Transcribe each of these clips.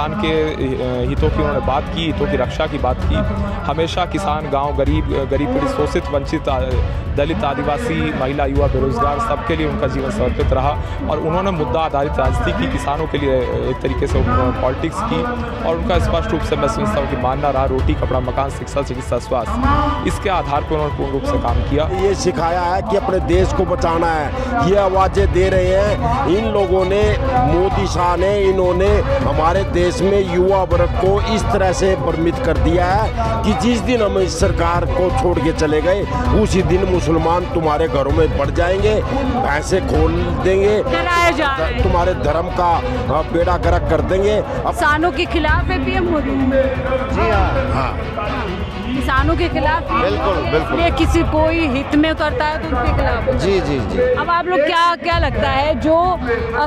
किसान के हितों की उन्होंने बात की, हितों की रक्षा की बात की। हमेशा किसान, गांव, गरीब पीड़ित, शोषित, वंचित, दलित, आदिवासी, महिला, युवा, बेरोजगार, सबके लिए उनका जीवन समर्पित रहा। और उन्होंने मुद्दा आधारित राजनीति की, किसानों के लिए एक तरीके से पॉलिटिक्स की। और उनका स्पष्ट रूप से मैं समझता हूँ कि मानना रहा रोटी, कपड़ा, मकान, शिक्षा, चिकित्सा, स्वास्थ्य, इसके आधार पर उन्होंने पूर्ण रूप से काम किया। ये सिखाया है कि अपने देश को बचाना है, ये आवाज़ें दे रहे हैं इन लोगों ने। मोदी शाह ने, इन्होंने हमारे देश में युवा वर्ग को इस तरह से भ्रमित कर दिया है कि जिस दिन हम इस सरकार को छोड़ के चले गए उसी दिन मुसलमान तुम्हारे घरों में बढ़ जाएंगे, भैंसे खोल देंगे, तुम्हारे धर्म का बेड़ा गर्क कर देंगे। किसानों के खिलाफ है पीएम मोदी। जी हाँ, किसानों के खिलाफ, बिल्कुल। ये किसी कोई हित में करता है तो उनके खिलाफ है। जी। अब आप लोग क्या लगता है जो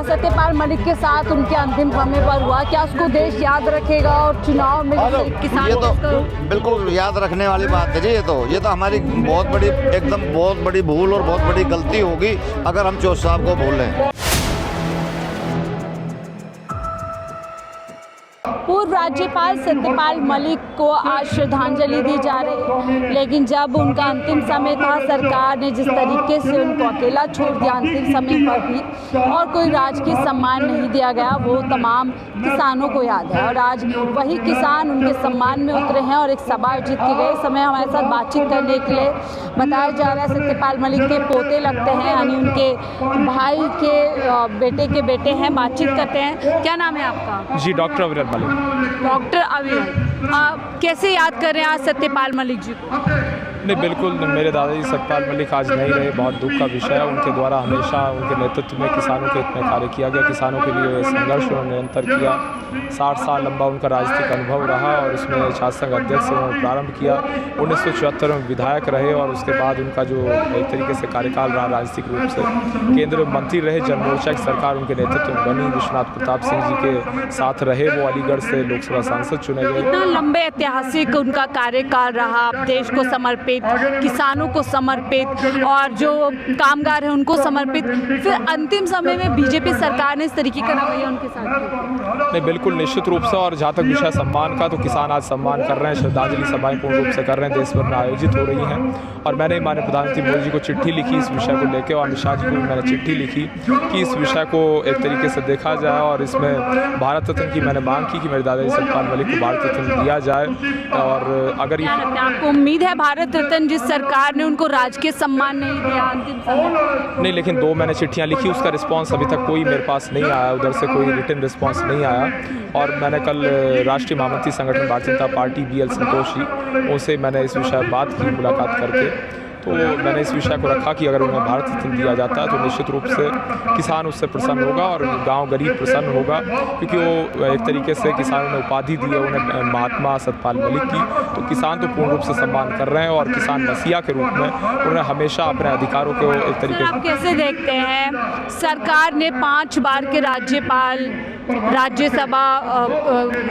सत्यपाल मलिक के साथ उनके अंतिम समय पर हुआ, क्या उसको देश याद रखेगा और चुनाव में किसान? ये तो बिल्कुल याद रखने वाली बात है जी। ये तो हमारी बहुत बड़ी भूल और बहुत बड़ी गलती होगी अगर हम चौधरी साहब को भूल लें। पूर्व राज्यपाल सत्यपाल मलिक को आज श्रद्धांजलि दी जा रही है, लेकिन जब उनका अंतिम समय था, सरकार ने जिस तरीके से उनको अकेला छोड़ दिया अंतिम समय पर भी, और कोई राजकीय सम्मान नहीं दिया गया, वो तमाम किसानों को याद है। और आज वही किसान उनके सम्मान में उतरे हैं और एक सभा आयोजित की गई। समय हमारे साथ बातचीत करने के लिए बताया जा रहा है सत्यपाल मलिक के पोते लगते हैं, यानी उनके भाई के बेटे के बेटे हैं। बातचीत करते हैं। क्या नाम है आपका? जी, डॉक्टर अविरल मलिक। डॉक्टर अविरल, कैसे याद कर रहे हैं आज सत्यपाल मलिक जी को? नहीं, बिल्कुल मेरे दादाजी सत्यपाल मलिक आज नहीं रहे, बहुत दुख का विषय है। उनके द्वारा हमेशा उनके नेतृत्व में किसानों के हित में कार्य किया गया, किसानों के लिए संघर्ष उन्होंने निरंतर किया। 60 साल लंबा उनका राजनीतिक अनुभव रहा और उसमें छात्र संघ अध्यक्ष से उन्होंने प्रारंभ किया। 1974 में विधायक रहे और उसके बाद उनका जो एक तरीके से कार्यकाल रहा राजनीतिक रूप से, केंद्र मंत्री रहे, जनमोर्चा की सरकार उनके नेतृत्व में बनी, विश्वनाथ प्रताप सिंह जी के साथ रहे, वो अलीगढ़ से लोकसभा सांसद चुने गए। इतना लंबे ऐतिहासिक उनका कार्यकाल रहा, देश को समर्पित, किसानों को समर्पित और जो कामगार हैं उनको समर्पित, फिर अंतिम समय में बीजेपी सरकार ने इस तरीके का रवैया उनके साथ किया। नहीं, बिल्कुल निश्चित रूप से। और जहाँ तक विषय सम्मान का, तो किसान आज सम्मान कर रहे हैं, श्रद्धांजलि सभाएं पूर्ण रूप से कर रहे हैं, देश भर में आयोजित हो रही हैं। और मैंने माननीय प्रधानमंत्री मोदी जी को चिट्ठी लिखी इस विषय को लेकर, और अमित शाह जी को भी मैंने चिट्ठी लिखी कि इस विषय को एक तरीके से देखा जाए और इसमें भारत रत्न की मैंने मांग की कि मेरे दादाजी सत्यपाल मलिक को भारत रत्न दिया जाए। और अगर ये आपको उम्मीद है भारत रत्न, जिस सरकार ने उनको राजकीय सम्मान नहीं दिया अंतिम समय? नहीं, लेकिन 2 मैंने चिट्ठियां लिखी, उसका रिस्पांस अभी तक कोई मेरे पास नहीं आया, उधर से कोई रिटन रिस्पांस नहीं आया। और मैंने कल राष्ट्रीय महामंत्री संगठन भारतीय जनता पार्टी BL संतोष जी, उनसे मैंने इस विषय में बात की मुलाकात करके। तो मैंने इस विषय को रखा कि अगर उन्हें भारत रत्न दिया जाता है तो निश्चित रूप से किसान उससे प्रसन्न होगा और गांव गरीब प्रसन्न होगा, क्योंकि वो एक तरीके से किसानों ने उपाधि दी है उन्हें महात्मा सत्यपाल मलिक की। तो किसान तो पूर्ण रूप से सम्मान कर रहे हैं और किसान मसीहा के रूप में उन्होंने हमेशा अपने अधिकारों को एक तरीके से। आप कैसे देखते हैं, सरकार ने 5 बार के राज्यपाल, राज्यसभा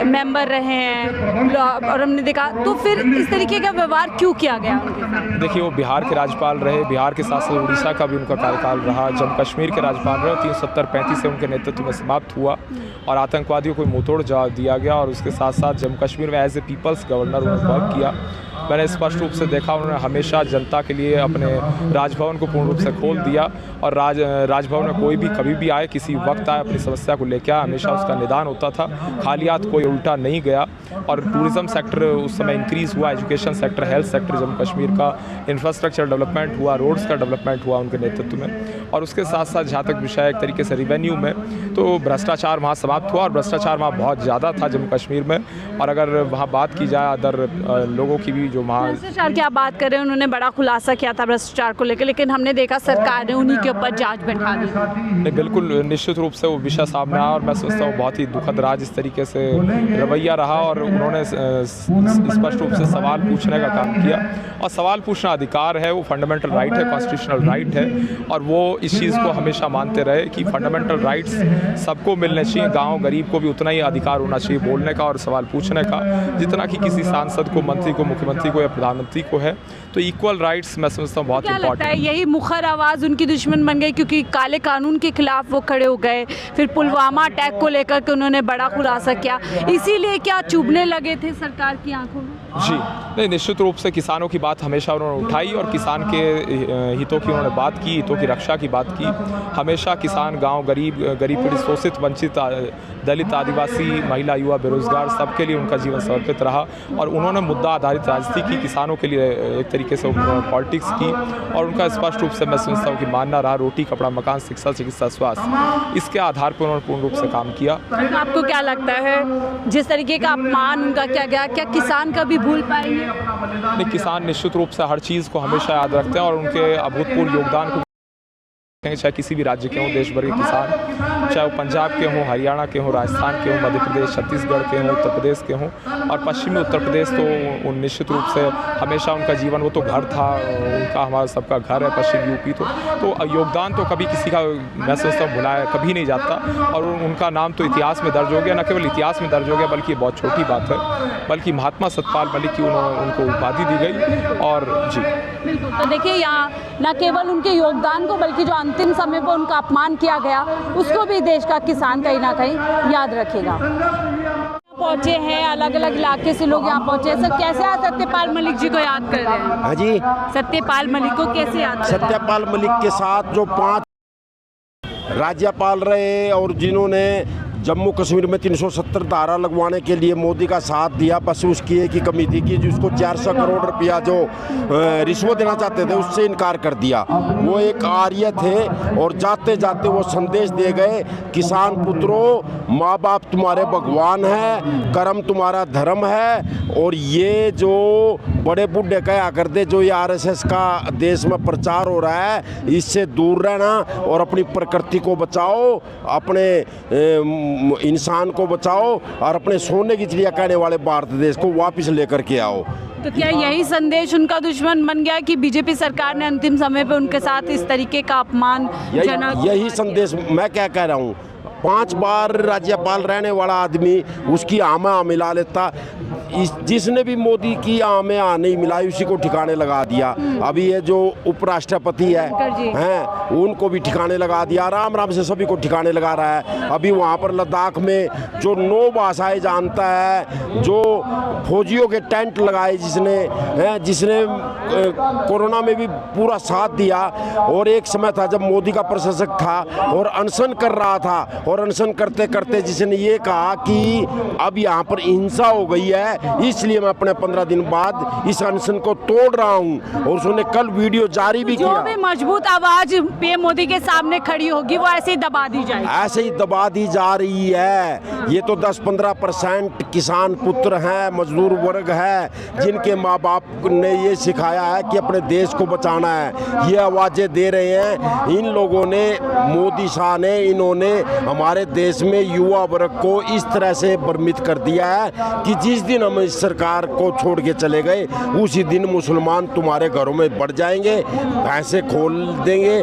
मेंबर रहे हैं और हमने देखा, तो फिर इस तरीके का व्यवहार क्यों किया गया उनके साथ? देखिए, वो बिहार के राज्यपाल रहे, बिहार के साथ साथ उड़ीसा का भी उनका कार्यकाल रहा, जम्मू कश्मीर के राज्यपाल रहे। 370-35 से उनके नेतृत्व में समाप्त हुआ और आतंकवादियों को मुंहतोड़ जवाब दिया गया। और उसके साथ साथ जम्मू कश्मीर में एज ए पीपल्स गवर्नर उन्होंने वर्क किया। मैंने स्पष्ट रूप से देखा, उन्होंने हमेशा जनता के लिए अपने राजभवन को पूर्ण रूप से खोल दिया। और राजभवन में कोई भी कभी भी आए, किसी वक्त आए, अपनी समस्या को लेकर आए, हमेशा उसका निदान होता था, खाली हाथ कोई उल्टा नहीं गया। और टूरिज्म सेक्टर उस समय इंक्रीज़ हुआ, education sector, health sector Jammu Kashmir का, इंफ्रास्ट्रक्चर डेवलपमेंट हुआ, रोड्स का डेवलपमेंट हुआ उनके नेतृत्व में। और उसके साथ साथ जहाँ तक विषय एक तरीके से रिवेन्यू में, तो भ्रष्टाचार वहाँ समाप्त हुआ और भ्रष्टाचार वहाँ बहुत ज़्यादा था जम्मू कश्मीर में। और अगर वहाँ बात की जाए अदर लोगों की भी जो भ्रष्टाचार की आप बात कर रहे हैं, उन्होंने बड़ा खुलासा किया था भ्रष्टाचार को लेकर, लेकिन हमने देखा सरकार ने उन्हीं के ऊपर जांच बैठा दी। नहीं, बिल्कुल निश्चित रूप से वो विषय सामने आया और मैं सोचता हूँ बहुत ही दुखद रहा जिस तरीके से रवैया रहा। और उन्होंने स्पष्ट रूप से सवाल पूछने का काम किया, और सवाल पूछना अधिकार है, वो फंडामेंटल राइट है, कॉन्स्टिट्यूशनल राइट है। और वो इस चीज़ को हमेशा मानते रहे कि फंडामेंटल राइट्स सबको मिलने चाहिए, गाँव गरीब को भी उतना ही अधिकार होना चाहिए बोलने का और सवाल पूछने का, जितना कि किसी सांसद को, मंत्री को, मुख्यमंत्री मुख्यमंत्री को या प्रधानमंत्री को है। तो इक्वल राइट्स मैं समझता हूँ बहुत क्या लगता इंपॉर्टेंट है यही मुखर आवाज़ उनकी दुश्मन बन गई, क्योंकि काले कानून के खिलाफ वो खड़े हो गए, फिर पुलवामा अटैक को लेकर के उन्होंने बड़ा खुलासा किया, इसीलिए क्या चुभने लगे थे सरकार की आंखों में? जी नहीं, निश्चित रूप से किसानों की बात हमेशा उन्होंने उठाई और किसान के हितों की उन्होंने बात की, हितों की रक्षा की बात की। हमेशा किसान, गांव, गरीब पीड़ित, शोषित, वंचित, दलित, आदिवासी, महिला, युवा, बेरोजगार, सबके लिए उनका जीवन समर्पित रहा और उन्होंने मुद्दा आधारित राजनीति की, किसानों के लिए एक तरीके से पॉलिटिक्स की और उनका स्पष्ट रूप से मैं समझता हूँ कि मानना रहा रोटी, कपड़ा, मकान, शिक्षा, चिकित्सा, स्वास्थ्य, इसके आधार पर उन्होंने पूर्ण रूप से काम किया। आपको क्या लगता है जिस तरीके का अपमान उनका किया गया, क्या किसान कभी भूल पाएंगे? नहीं, किसान निश्चित रूप से हर चीज़ को हमेशा याद रखते हैं और उनके अभूतपूर्व योगदान को, चाहे किसी भी राज्य के हों, देश भर के किसान, चाहे वो पंजाब के हों, हरियाणा के हों, राजस्थान के हों, मध्य प्रदेश, छत्तीसगढ़ के हों, उत्तर प्रदेश के हों और पश्चिमी उत्तर प्रदेश, तो निश्चित रूप से हमेशा उनका जीवन, वो तो घर था उनका, हमारा सबका घर है पश्चिम यूपी, तो योगदान तो कभी किसी का मैं समझता हूँ भुलाया कभी नहीं जाता और उनका नाम तो इतिहास में दर्ज हो गया। न केवल इतिहास में दर्ज हो गया बल्कि बहुत छोटी बात है, बल्कि महात्मा सतपाल मलिक की उनको उपाधि दी गई। और जी बिल्कुल, तो देखिए यहाँ न केवल उनके योगदान को बल्कि जो अंतिम समय पर उनका अपमान किया गया उसको भी देश का किसान कहीं ना कहीं याद रखेगा। पहुंचे हैं, अलग अलग इलाके से लोग यहाँ पहुंचे हैं। सर, कैसे आज सत्यपाल मलिक जी को याद कर रहे हैं? हाँ जी, सत्यपाल मलिक को कैसे याद कर रहे हैं? सत्यपाल मलिक के साथ जो 5 राज्यपाल रहे और जिन्होंने जम्मू कश्मीर में 370 धारा लगवाने के लिए मोदी का साथ दिया, बस उसकी एक ही कमी थी कि जिसको 400 करोड़ रुपया जो रिश्वत देना चाहते थे उससे इनकार कर दिया। वो एक आर्य थे और जाते जाते वो संदेश दे गए, किसान पुत्रों, माँ बाप तुम्हारे भगवान हैं, कर्म तुम्हारा धर्म है और ये जो बड़े बूढ़े कहा करते जो ये RSS का देश में प्रचार हो रहा है इससे दूर रहना और अपनी प्रकृति को बचाओ, अपने इंसान को बचाओ और अपने सोने की चिड़िया कहने वाले भारत देश को वापस लेकर के आओ। तो क्या यही संदेश उनका दुश्मन बन गया कि बीजेपी सरकार ने अंतिम समय पे उनके साथ इस तरीके का अपमानजनक? यही संदेश मैं क्या कह रहा हूँ, 5 बार राज्यपाल रहने वाला आदमी उसकी आमा मिला लेता, जिसने भी मोदी की आमे नहीं मिलाई उसी को ठिकाने लगा दिया। अभी ये जो उपराष्ट्रपति हैं उनको भी ठिकाने लगा दिया, राम राम से सभी को ठिकाने लगा रहा है। अभी वहाँ पर लद्दाख में जो 9 भाषाएं जानता है, जो फौजियों के टेंट लगाए जिसने कोरोना में भी पूरा साथ दिया और एक समय था जब मोदी का प्रशंसक था और अनशन कर रहा था और अनशन करते करते जिसने ये कहा कि अब यहाँ पर हिंसा हो गई है इसलिए मैं अपने 15 दिन बाद इस अनशन को तोड़ रहा हूँ और उसने कल वीडियो जारी भी किया। जो भी मजबूत आवाज पीएम मोदी के सामने खड़ी होगी वो ऐसे ही दबा दी जाएगी, ऐसे ही दबा दी जा रही है। ये तो 10-15% किसान पुत्र हैं, मजदूर वर्ग है जिनके माँ बाप ने ये सिखाया है कि अपने देश को बचाना है, ये आवाज़ें दे रहे हैं। इन लोगों ने, मोदी शाह ने, इन्होंने हमारे देश में युवा वर्ग को इस तरह से भ्रमित कर दिया है कि जिस दिन हम इस सरकार को छोड़ के चले गए उसी दिन मुसलमान तुम्हारे घरों में बढ़ जाएंगे, भैंसे खोल देंगे,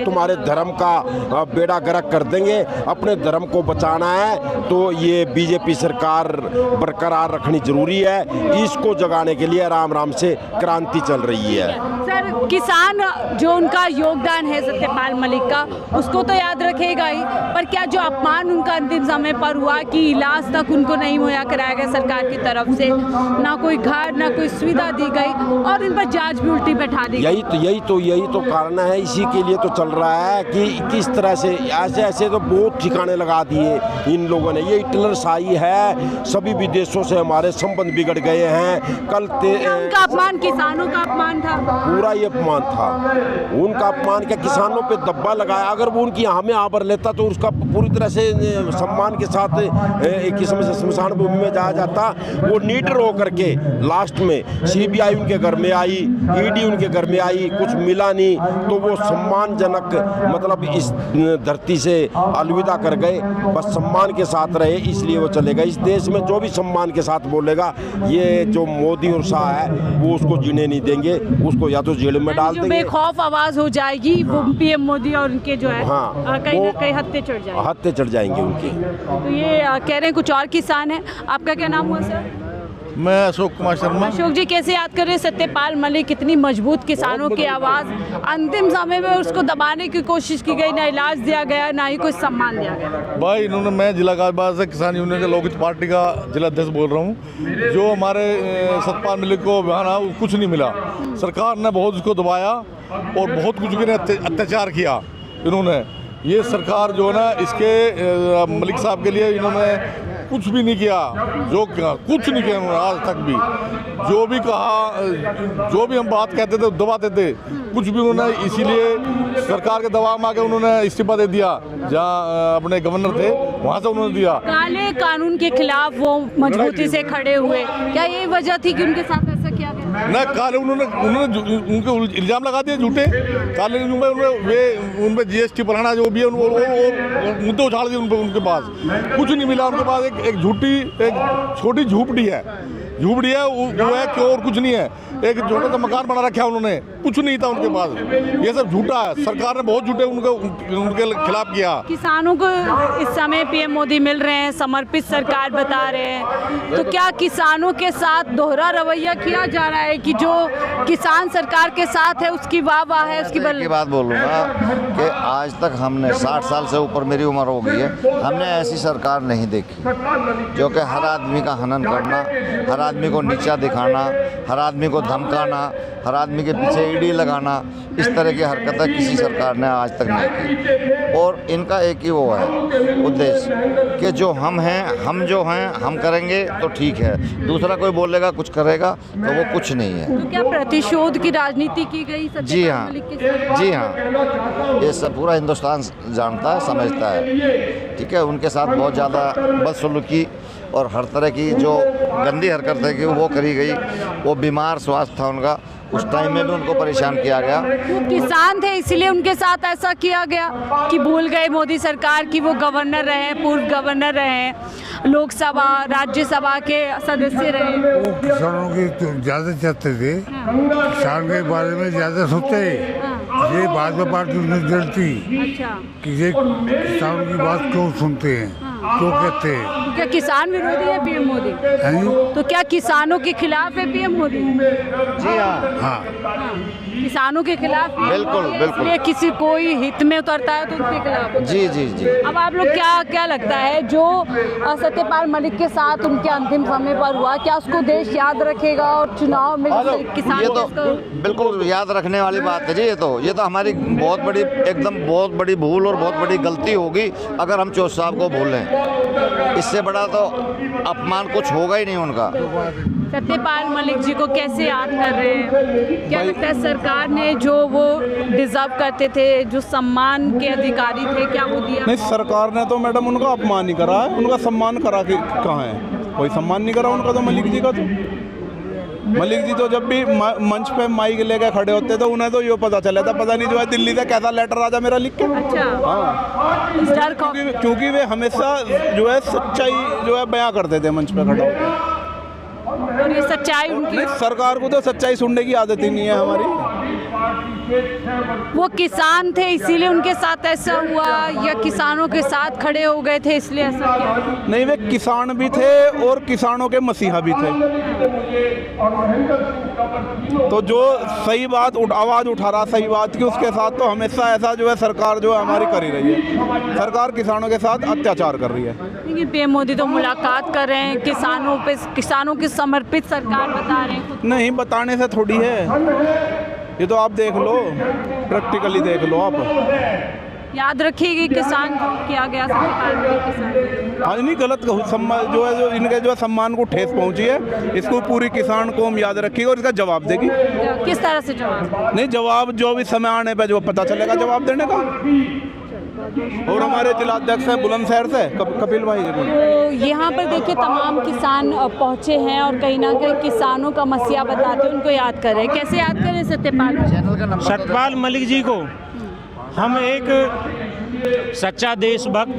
तुम्हारे धर्म का बेड़ा गर्क कर देंगे। अपने धर्म को बचाना है तो ये बीजेपी सरकार बरकरार रखनी जरूरी है, इसको जगाने के लिए राम राम से क्रांति चल रही है। सर, किसान जो उनका योगदान है सत्यपाल मलिक का उसको तो याद रखेगा ही, पर क्या जो अपमान उनका अंतिम समय पर हुआ कि इलाज तक उनको नहीं मुहैया कराया गया सरकार की तरफ से, ना कोई घर ना कोई सुविधा दी गई और इन पर जांच भी उल्टी बैठा दी गई। यही तो कारण है, इसी के लिए तो चल रहा है कि किस तरह से ऐसे तो बहुत ठिकाने लगा दिए इन लोगों ने। ये हिटलर शाही है, सभी विदेशों से हमारे संबंध बिगड़ गए हैं। कल उनका अपमान किसानों का अपमान था, पूरा ये अपमान था उनका अपमान, क्या किसानों पे दब्बा लगाया। अगर वो उनकी हमें आबर लेता तो उसका पूरी तरह से सम्मान के साथ एक किस्म से स्मशान भूमि में जाया जाता। वो नीडर होकर के लास्ट में CBI उनके घर में आई, ED उनके घर में आई, कुछ मिला नहीं तो वो सम्मानजनक मतलब इस धरती से अलविदा कर गए, बस सम्मान के साथ रहे इसलिए वो चले गए। इस देश में जो भी सम्मान के साथ बोलेगा ये जो मोदी और शाह है वो उसको जीने नहीं देंगे, उसको या तो जेल में डाल देंगे। बेखौफ आवाज हो जाएगी वो PM मोदी और उनके जो है कहीं ना कहीं हत्ते चढ़ जाएंगे उनके। तो ये कह रहे हैं कुछ और किसान है। आपका क्या नाम हुआ सर? मैं अशोक कुमार शर्मा। अशोक जी, कैसे याद कर रहे हैं सत्यपाल मलिक? कितनी मजबूत किसानों की आवाज़, अंतिम समय में उसको दबाने की कोशिश की गई, ना इलाज दिया गया, ना ही कोई सम्मान दिया गया। भाई इन्होंने, मैं जिला कारोबार से किसान यूनियन के लोकहित पार्टी का जिला अध्यक्ष बोल रहा हूँ। जो हमारे सत्यपाल मलिक को बयान कुछ नहीं मिला, सरकार ने बहुत उसको दबाया और बहुत कुछ के अत्याचार किया इन्होंने। ये सरकार जो है ना, इसके मलिक साहब के लिए इन्होंने कुछ भी नहीं किया, कुछ नहीं किया उन्होंने आज तक भी। जो भी कहा, जो भी हम बात कहते थे दबाते थे, कुछ भी उन्होंने, इसीलिए सरकार के दबाव में आके उन्होंने इस्तीफा दे दिया। जहाँ अपने गवर्नर थे वहाँ से उन्होंने दिया। काले कानून के खिलाफ वो मजबूती से खड़े हुए, क्या यही वजह थी कि उनके साथ ऐसा किया गया? न काले उन्होंने उनके इल्जाम लगा दिए झूठे काले, उन पे GST बढ़ाना जो भी है वो मुद्दे उछाल दिए उनके पास। कुछ नहीं मिला उनके पास। एक झूठी, एक छोटी झूपड़ी है वो है कि और कुछ नहीं है। एक छोटा सा मकान बना रखा है उन्होंने, कुछ नहीं था उनके पास। ये सब झूठा है। सरकार ने बहुत झूठे उनके खिलाफ किया। किसानों को इस समय PM मोदी मिल रहे हैं, समर्पित सरकार बता रहे हैं, तो क्या किसानों के साथ दोहरा रवैया किया जा रहा है कि जो किसान सरकार के साथ है उसकी वाह है, उसकी बात बोलूँगा कि आज तक हमने 60 साल से ऊपर मेरी उम्र हो गई है, हमने ऐसी सरकार नहीं देखी जो कि हर आदमी का हनन करना, हर आदमी को नीचा दिखाना, हर आदमी को धमकाना, हर आदमी के पीछे ईडी लगाना। इस तरह की हरकतें किसी सरकार ने आज तक नहीं की। और इनका एक ही वो है उद्देश्य कि जो हम हैं, हम जो हैं हम करेंगे तो ठीक है, दूसरा कोई बोलेगा कुछ करेगा तो वो कुछ नहीं है। तो क्या प्रतिशोध की राजनीति की गई? जी हाँ, जी हाँ, ये सब पूरा हिंदुस्तान जानता है, समझता है। ठीक है, उनके साथ बहुत ज़्यादा बदसलूकी और हर तरह की जो गंदी हरकत है कि वो करी गई। वो बीमार स्वास्थ्य था उनका, उस टाइम में भी उनको परेशान किया गया। वो किसान थे इसलिए उनके साथ ऐसा किया गया कि भूल गए मोदी सरकार की वो गवर्नर रहे, पूर्व गवर्नर रहे, लोकसभा राज्यसभा के सदस्य रहे। वो किसानों की तो ज़्यादा चाहते थे, किसान के बारे में ज़्यादा सोचते। ये बाद में पार्टी उन्हें जलती कि ये किसानों की बात क्यों सुनते हैं, क्यों कहते हैं। तो क्या किसान विरोधी है PM मोदी? तो क्या किसानों के खिलाफ है PM मोदी? जी हाँ, किसानों के खिलाफ? बिल्कुल बिल्कुल। ये किसी कोई हित में उतरता है तो उनके खिलाफ? जी जी जी। अब आप लोग क्या लगता है जो सत्यपाल मलिक के साथ उनके अंतिम समय पर हुआ, क्या उसको देश याद रखेगा और चुनाव में किसान? ये तो बिल्कुल याद रखने वाली बात है जी। ये तो हमारी बहुत बड़ी, एकदम बहुत बड़ी भूल और बहुत बड़ी गलती होगी अगर हम चौधरी साहब को भूलें। इससे बड़ा तो अपमान कुछ होगा ही नहीं उनका। सत्यपाल मलिक जी को कैसे याद कर रहे हैं? क्या लगता है सरकार ने जो वो डिजर्व करते थे, जो सम्मान के अधिकारी थे, क्या वो दिया? नहीं, सरकार ने तो मैडम उनका अपमान ही करा है, उनका सम्मान करा के कहाँ है? कोई सम्मान नहीं करा उनका तो मलिक जी का। तो मलिक जी तो जब भी मंच पे माइक लेके खड़े होते तो उन्हें तो ये पता चला था, पता नहीं जो है दिल्ली से कैसा लेटर आ जा मेरा लिख के। अच्छा, हाँ, क्योंकि वे हमेशा जो है सच्चाई जो है बयां करते थे मंच पे खड़ा होकर। और ये सच्चाई उनकी, सरकार को तो सच्चाई सुनने की आदत ही नहीं है हमारी। वो किसान थे इसीलिए उनके साथ ऐसा हुआ, या किसानों के साथ खड़े हो गए थे इसलिए ऐसा किया? नहीं, वे किसान भी थे और किसानों के मसीहा भी थे। तो जो सही बात आवाज़ उठा रहा सही बात की, उसके साथ तो हमेशा ऐसा जो है सरकार जो है हमारी कर ही रही है। सरकार किसानों के साथ अत्याचार कर रही है। लेकिन PM मोदी तो मुलाकात कर रहे हैं किसानों पे, किसानों की समर्पित सरकार बता रहे हैं। नहीं, बताने से थोड़ी है, ये तो आप देख लो, प्रैक्टिकली देख लो आप। याद रखिएगा किसान जो किया गया किसान। हाँ, नहीं गलत सम्मान जो है, जो इनके जो है सम्मान को ठेस पहुंची है, इसको पूरी किसान कौम याद रखेगी और इसका जवाब देगी। किस तरह से जवाब? नहीं, जवाब जो भी समय आने पे जो पता चलेगा जवाब देने का। और हमारे जिलाध्यक्ष हैं बुलंदशहर से कपिल भाई जी। तो यहाँ पर देखिए तमाम किसान पहुँचे हैं और कहीं ना कहीं किसानों का मसीहा बताते हैं, उनको याद कर रहे हैं। कैसे याद करें सत्यपाल मलिक जी को? हम एक सच्चा देशभक्त,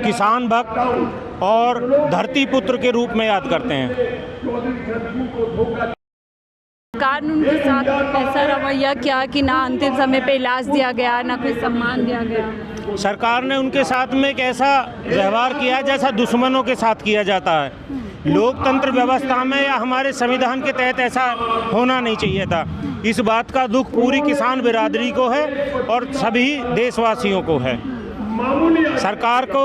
किसान भक्त और धरती पुत्र के रूप में याद करते हैं। सरकार ने उनके साथ ऐसा रवैया किया कि ना अंतिम समय पे इलाज दिया गया, ना कोई सम्मान दिया गया। सरकार ने उनके साथ में एक ऐसा व्यवहार किया जैसा दुश्मनों के साथ किया जाता है। लोकतंत्र व्यवस्था में या हमारे संविधान के तहत ऐसा होना नहीं चाहिए था। इस बात का दुख पूरी किसान बिरादरी को है और सभी देशवासियों को है। सरकार को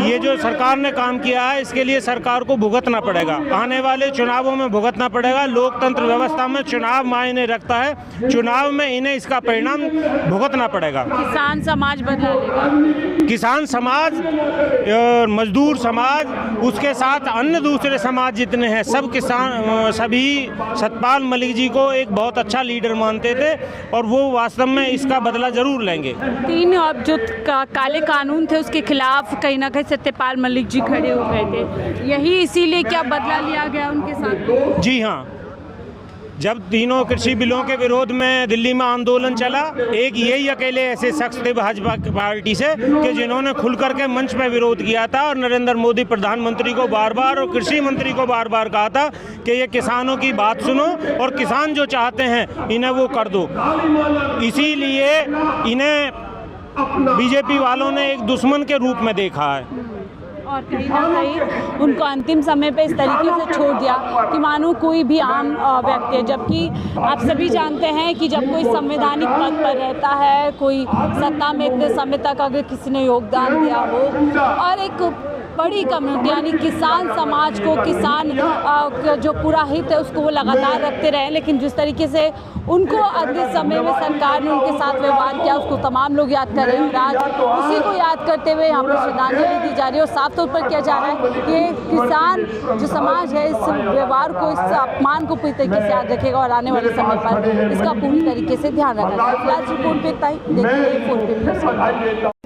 ये जो सरकार ने काम किया है इसके लिए सरकार को भुगतना पड़ेगा, आने वाले चुनावों में भुगतना पड़ेगा। लोकतंत्र व्यवस्था में चुनाव मायने रखता है, चुनाव में इन्हें इसका परिणाम भुगतना पड़ेगा। किसान समाज बदला लेगा। किसान समाज, मजदूर समाज, उसके साथ अन्य दूसरे समाज जितने हैं सब किसान, सभी सतपाल मलिक जी को एक बहुत अच्छा लीडर मानते थे और वो वास्तव में इसका बदला जरूर लेंगे। 3 जो काले कानून थे उसके खिलाफ कहीं ना कहीं सत्यपाल मलिक जी खड़े हो गए थे, यही इसीलिए क्या बदला लिया गया उनके साथ? जी हाँ, जब तीनों कृषि बिलों के विरोध में दिल्ली में आंदोलन चला, एक यही अकेले ऐसे शख्स थे भाजपा पार्टी से कि जिन्होंने खुल करके मंच में विरोध किया था और नरेंद्र मोदी प्रधानमंत्री को बार बार और कृषि मंत्री को बार बार कहा था कि ये किसानों की बात सुनो और किसान जो चाहते हैं इन्हें वो कर दो। इसीलिए इन्हें बीजेपी वालों ने एक दुश्मन के रूप में देखा है और कहीं ना कहीं उनको अंतिम समय पे इस तरीके से छोड़ दिया कि मानो कोई भी आम व्यक्ति है। जबकि आप सभी जानते हैं कि जब कोई संवैधानिक पद पर रहता है, कोई सत्ता में इतने समय तक अगर किसी ने योगदान दिया हो और एक बड़ी कम्युनिटी यानी किसान समाज को, किसान जो पूरा हित है उसको वो लगातार रखते रहे, लेकिन जिस तरीके से उनको अंतिम समय में सरकार ने उनके साथ व्यवहार किया उसको तमाम लोग याद कर रहे हैं। और आज उसी को याद करते हुए यहाँ पर श्रद्धांजलि दी जा रही है और साफ तौर पर किया जा रहा है कि ये किसान जो समाज है इस व्यवहार को, इस अपमान को पूरी तरीके से याद रखेगा और आने वाले समय पर इसका पूरी तरीके से ध्यान रखेगा। फिलहाल रिपोर्ट पे इतना ही, देखिए फोन पे।